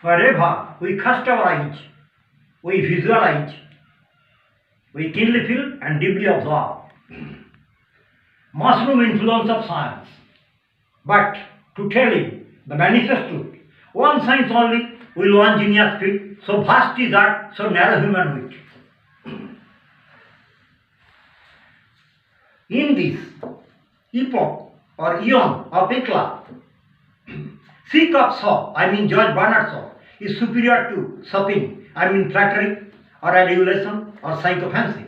Wherever we cast our eyes, we visualize, we keenly feel and deeply observe. Mushroom influence of science. But to tell you the manifest truth, one science only will one genius fit, so vast is art, so narrow human wit. In this epoch or eon of eclat, seek of saw, I mean George Bernard Shaw, is superior to shopping, I mean flattery or adulation or psychophancy.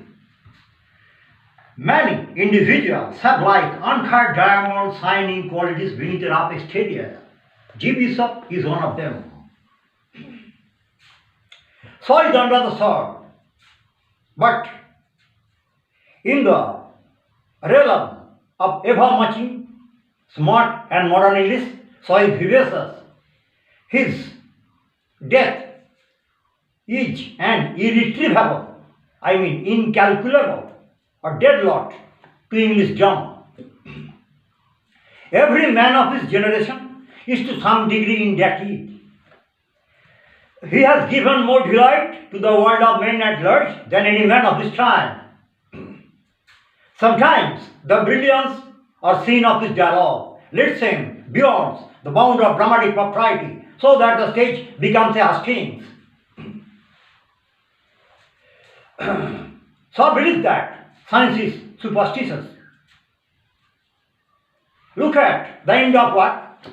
Many individuals have like uncut diamond shining qualities beneath a rough exterior. G. Bishop is one of them. Shaw is under the sword, but in the realm of ever-muching, smart and modern English, Shaw is vivacious. His death is an irretrievable, I mean incalculable, or dead lot to English jump. Every man of his generation is to some degree indebted. He has given more delight to the world of men at large than any man of his time. Sometimes the brilliance or scene of his dialogue leads him beyond the bound of dramatic propriety, so that the stage becomes a hustings. Shaw believes that science is superstitious. Look at the end of what?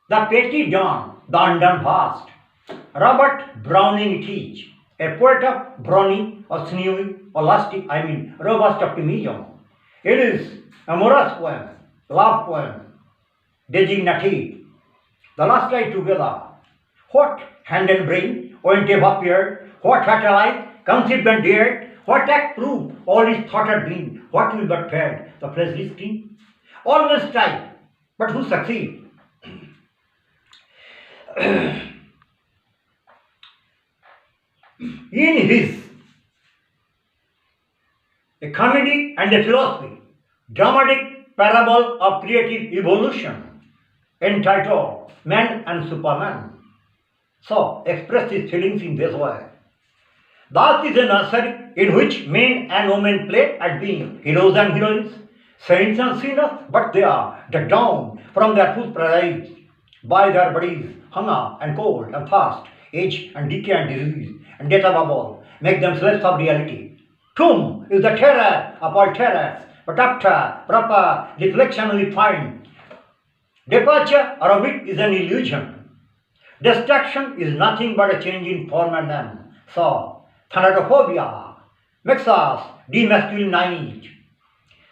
The petty dawn, the undone past. Robert Browning it is, a poet of brawny or snewy or lusty, I mean robust optimism. It is a morose poem, love poem, designated the last night together. What hand and brain went appeared, what fatal life conceived and dared, what act proved all his thought had been, what will but fed the fleshly skin? All must strive, but who succeed? In his A Comedy and a Philosophy, dramatic parable of creative evolution, entitled Man and Superman, Shaw expressed his feelings in this way. Thus is a nursery in which men and women play at being heroes and heroines, saints and sinners, but they are dragged down from their full paradise by their bodies, hunger and cold and thirst, age and decay and disease, and death above all, make them slaves of reality. Tomb is the terror of all terrors, but after proper reflection we find departure or of it is an illusion. Destruction is nothing but a change in form and name. So, thanatophobia makes us demasculinized.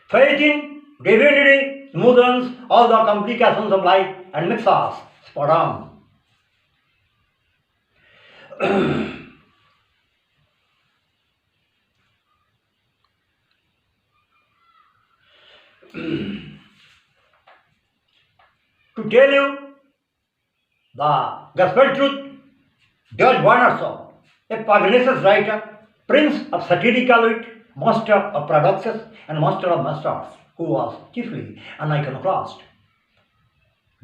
Faith in divinity smoothens all the complications of life and makes us spot on. To tell you the gospel truth, George Bernard Shaw, a pugnacious writer, prince of satirical wit, master of paradoxes, and master of masters, who was chiefly an iconoclast.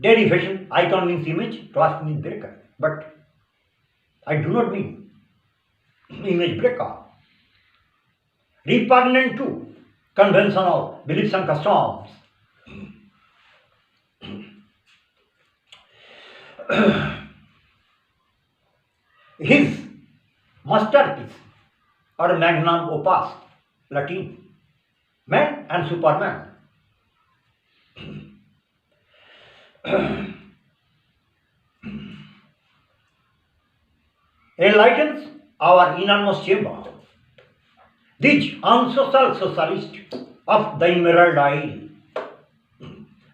Derivation, icon means image, class means breaker. But I do not mean image breaker. Repugnant to conventional beliefs and customs. His masterpiece or magnum opus, Latin, Man and Superman, enlightens our innermost chamber. These unsocial socialists of the Emerald Isle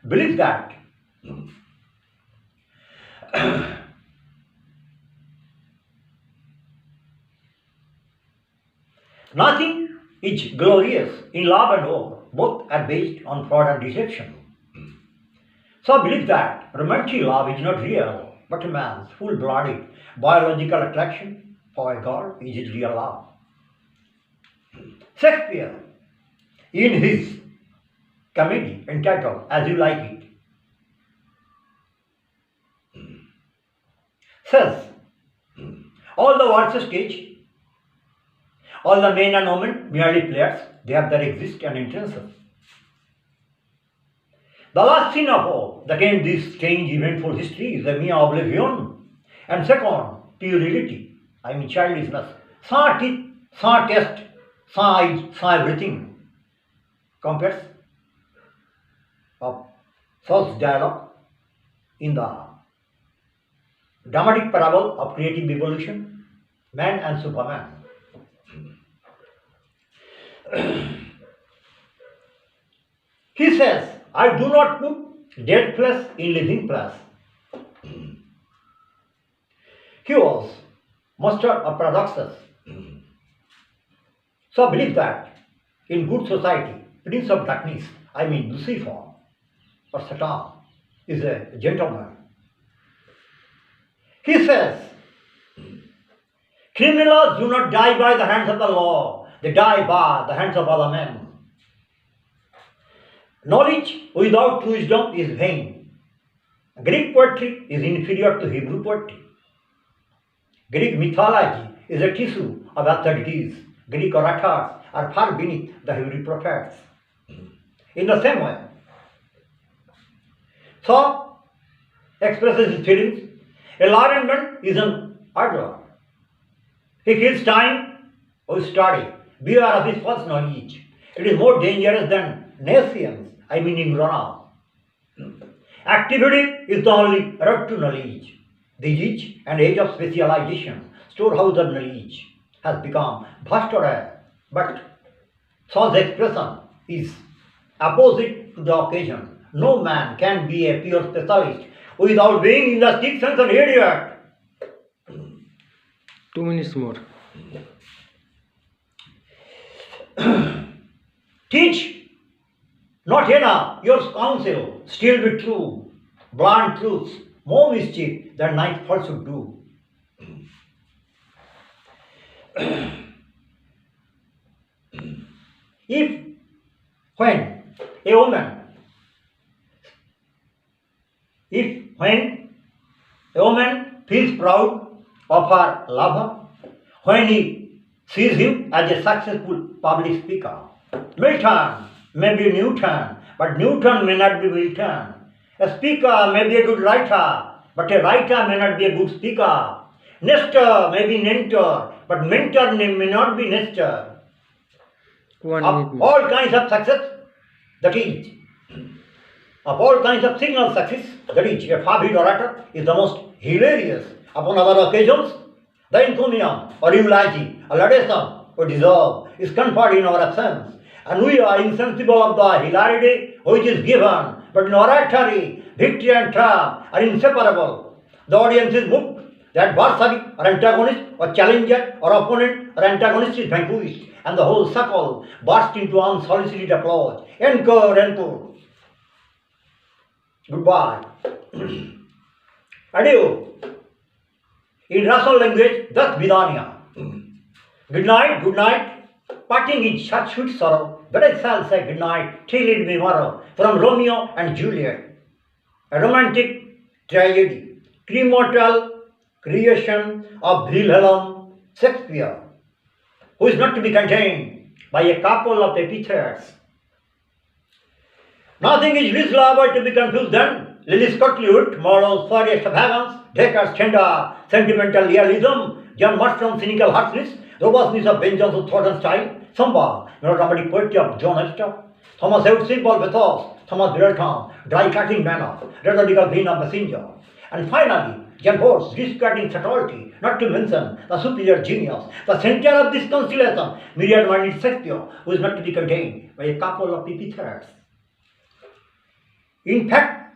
believe that nothing is glorious in love and war. Both are based on fraud and deception. Some believe that romantic love is not real, but a man's full-blooded biological attraction for a girl is his real love. Shakespeare, in his comedy entitled As You Like It, says All the words stage, all the men and women merely players, they have their exist and intentions. The last sin of all that ends this strange eventful history is a mere oblivion. And second, puerility, I mean childishness. Sans teeth, sans taste, sans eyes, sans everything. Compares of such dialogue in the dramatic parable of creative evolution, man and Superman. He says, I do not put dead flesh in living flesh. He was master of paradoxes. So I believe that in good society, Prince of Darkness, I mean Lucifer or Satan, is a gentleman. He says, criminals do not die by the hands of the law, they die by the hands of other men. Knowledge without wisdom is vain. Greek poetry is inferior to Hebrew poetry. Greek mythology is a tissue of absurdities. Greek orators are far beneath the Hebrew prophets. In the same way, so expresses his feelings. A learned man is an idler. He kills time with study. Beware of his false knowledge. It is more dangerous than nescience, I mean ignorance. Activity is the only road to knowledge. The age and age of specialization, storehouse of knowledge, has become vaster, but such expression is opposite to the occasion. No man can be a pure specialist without being in the sixth sense an idiot. 2 minutes more. Teach not enough your counsel, still be true, blunt truths, more mischief than nice falsehood do. If, when a woman feels proud of her lover, when he sees him as a successful public speaker, Milton may be Newton, but Newton may not be Milton. A speaker may be a good writer, but a writer may not be a good speaker. Nestor may be Mentor, but Mentor may not be Nestor. 1 minute Of more. all kinds of success, that is, of all kinds of signal success, that is, a fervid orator is the most hilarious. Upon other occasions, the encomium or eulogy or laudation or deserve is conferred in our absence, and we are insensible of the hilarity which is given. But in oratory, victory and triumph are inseparable. The audience is moved. The adversary or antagonist or challenger or opponent or antagonist is vanquished, and the whole circle bursts into unsolicited applause. Encore, encore. Goodbye. Adieu. In Russian language, thus Vidania. Good night, good night. Parting is such sweet sorrow that I shall say good night till it be morrow. From Romeo and Juliet, a romantic tragedy, premortal creation of Wilhelm Shakespeare, who is not to be contained by a couple of epithets. Nothing is reasonable to be confused then. Lily Scotland, morals for extravagance, Decker's tender sentimental realism, John Marston's cynical harshness, robustness of Ben Jonson's thought and style, Samba, melodramatic poetry of John Hester, Thomas Howard's simple pathos, Thomas Middleton, dry cutting manner, rhetorical vein of messenger, and finally, John Ford's discarding subtlety, not to mention the superior genius, the center of this constellation, myriad-minded Shakespeare, who is not to be contained by a couple of epithets. In fact,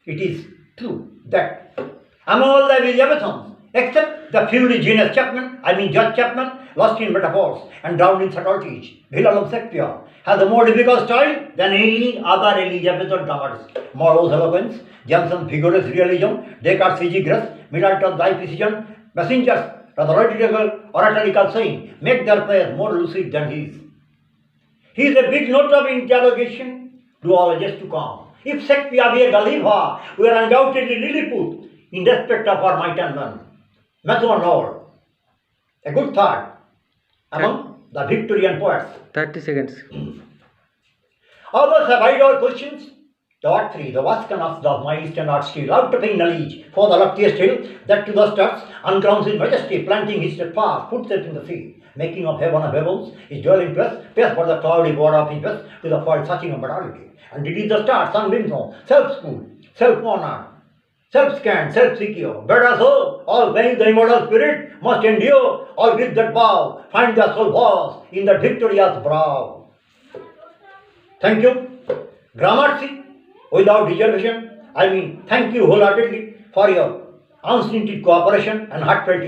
it is true that among all the Elizabethans, except the fury genius Judge Chapman, lost in metaphors and drowned in subtleties, Wilhelm Shakespeare has a more difficult style than any other Elizabethan dramatist. Marlowe's eloquence, Johnson's vigorous realism, Descartes' easy grace, Middleton's high precision, Messenger's oratorical saying make their plays more lucid than his. He is a big note of interrogation to all ages to come. If Shakespeare be a Gulliver, we are undoubtedly Lilliput in respect of our might and men. Mathura novel, a good thought among the Victorian poets. 30 seconds. Others have ideal questions. Dot 3. The Vascan of the mice cannot steal out of paying knowledge for the luckiest hill that to the stars uncrowns his majesty, planting his steadfast footsteps in the sea, making of heaven of heavens his dwelling place, pierced by the cloudy border of his vest to the foil touching of mortality. And it is the star, sun brimstone, self-schooled, self-honored, self-scanned, self-secure, but as all vain the immortal spirit must endure, all grief that bow, find their soul was in the victorious brow. Thank you. Banerjee, without reservation, I mean thank you wholeheartedly for your unstinted cooperation and heartfelt